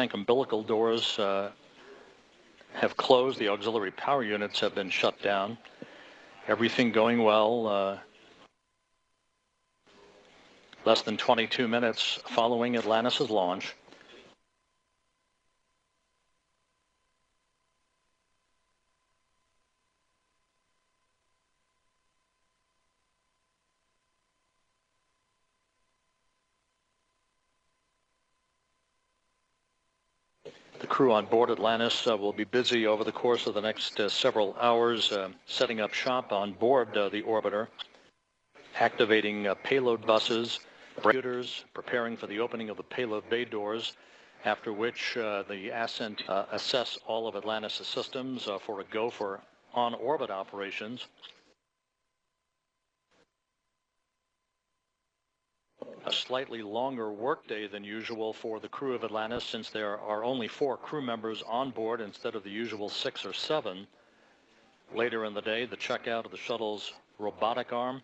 tank umbilical doors have closed. The auxiliary power units have been shut down. Everything going well. Less than 22 minutes following Atlantis' launch. The crew on board Atlantis will be busy over the course of the next several hours setting up shop on board the orbiter, activating payload buses, computers, preparing for the opening of the payload bay doors, after which the ascent assess all of Atlantis' systems for a go for on-orbit operations. A slightly longer workday than usual for the crew of Atlantis, since there are only 4 crew members on board instead of the usual 6 or 7. Later in the day, the checkout of the shuttle's robotic arm,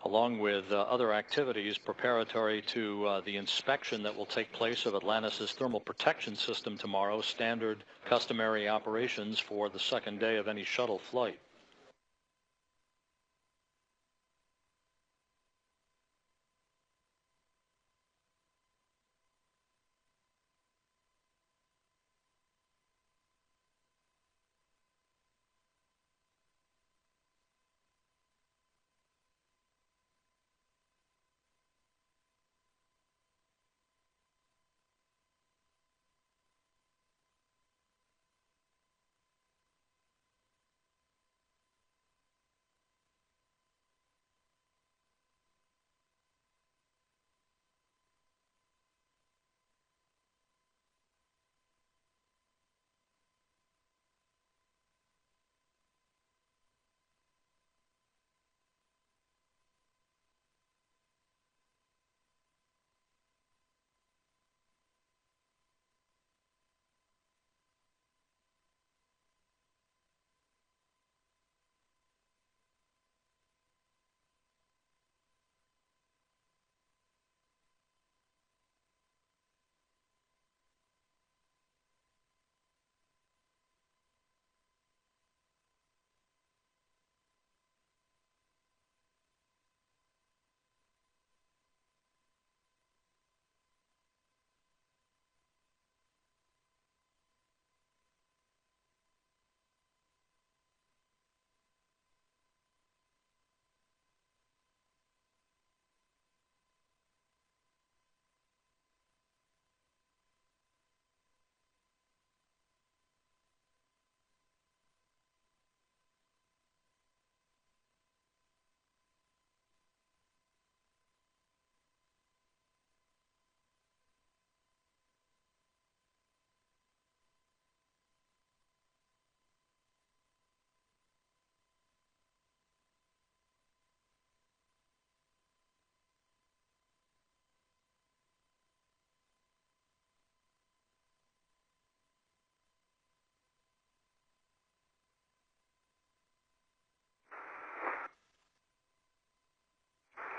along with other activities preparatory to the inspection that will take place of Atlantis' thermal protection system tomorrow, standard customary operations for the second day of any shuttle flight.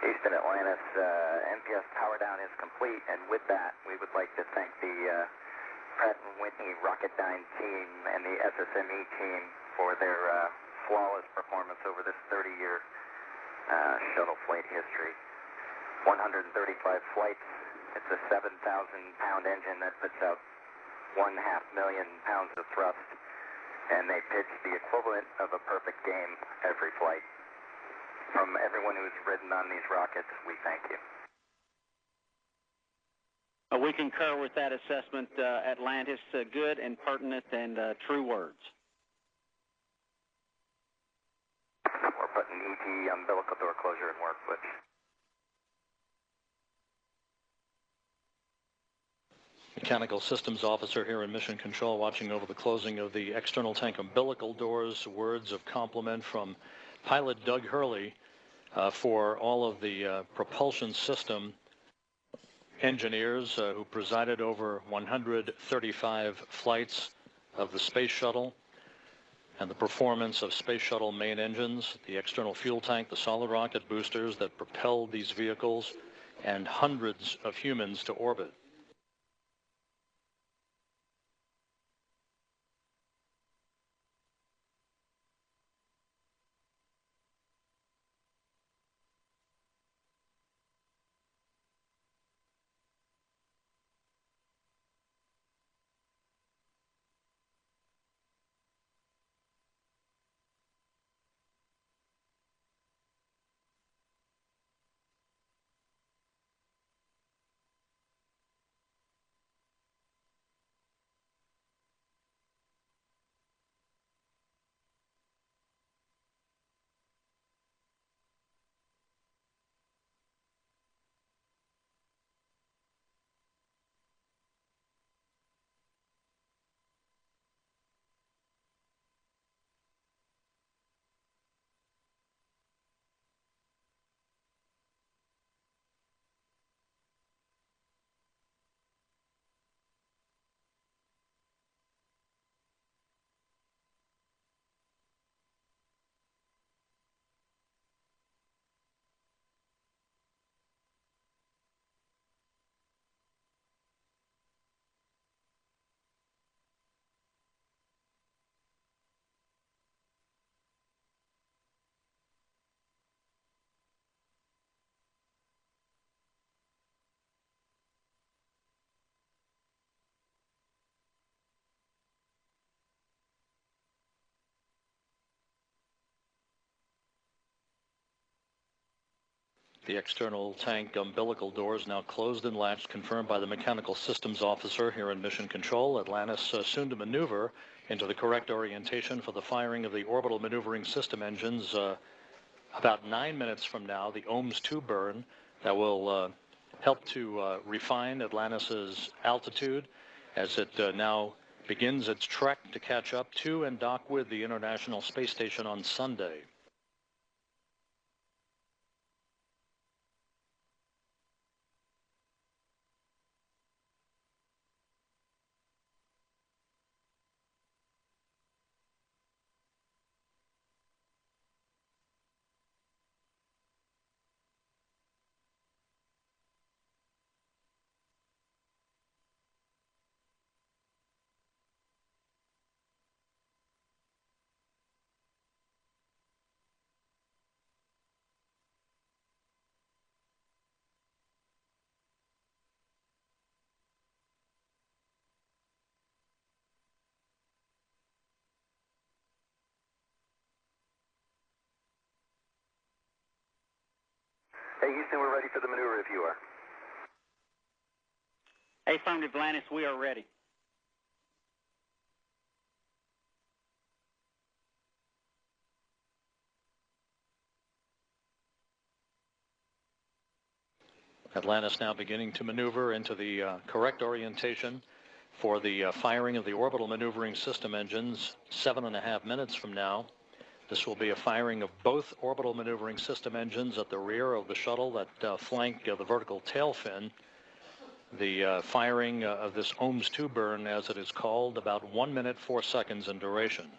Houston, Atlantis, NPS power down is complete, and with that, we would like to thank the Pratt & Whitney Rocketdyne team and the SSME team for their flawless performance over this 30-year shuttle flight history. 135 flights. It's a 7,000-pound engine that puts out 1.5 million pounds of thrust, and they pitch the equivalent of a perfect game every flight. From everyone who's ridden on these rockets, we thank you. We concur with that assessment, Atlantis. Good and pertinent and true words. We're putting ET umbilical door closure in work, but Mechanical Systems Officer here in Mission Control watching over the closing of the external tank umbilical doors. Words of compliment from pilot Doug Hurley for all of the propulsion system engineers who presided over 135 flights of the Space Shuttle, and the performance of Space Shuttle main engines, the external fuel tank, the solid rocket boosters that propelled these vehicles, and hundreds of humans to orbit. The external tank umbilical doors now closed and latched, confirmed by the mechanical systems officer here in Mission Control. Atlantis soon to maneuver into the correct orientation for the firing of the orbital maneuvering system engines about 9 minutes from now. The OMS 2 burn that will help to refine Atlantis's altitude as it now begins its trek to catch up to and dock with the International Space Station on Sunday. Hey, Houston, we're ready for the maneuver if you are. Affirmative, Atlantis, we are ready. Atlantis now beginning to maneuver into the correct orientation for the firing of the orbital maneuvering system engines 7.5 minutes from now. This will be a firing of both orbital maneuvering system engines at the rear of the shuttle that flank the vertical tail fin. The firing of this OMS 2 burn, as it is called, about 1 minute 4 seconds in duration.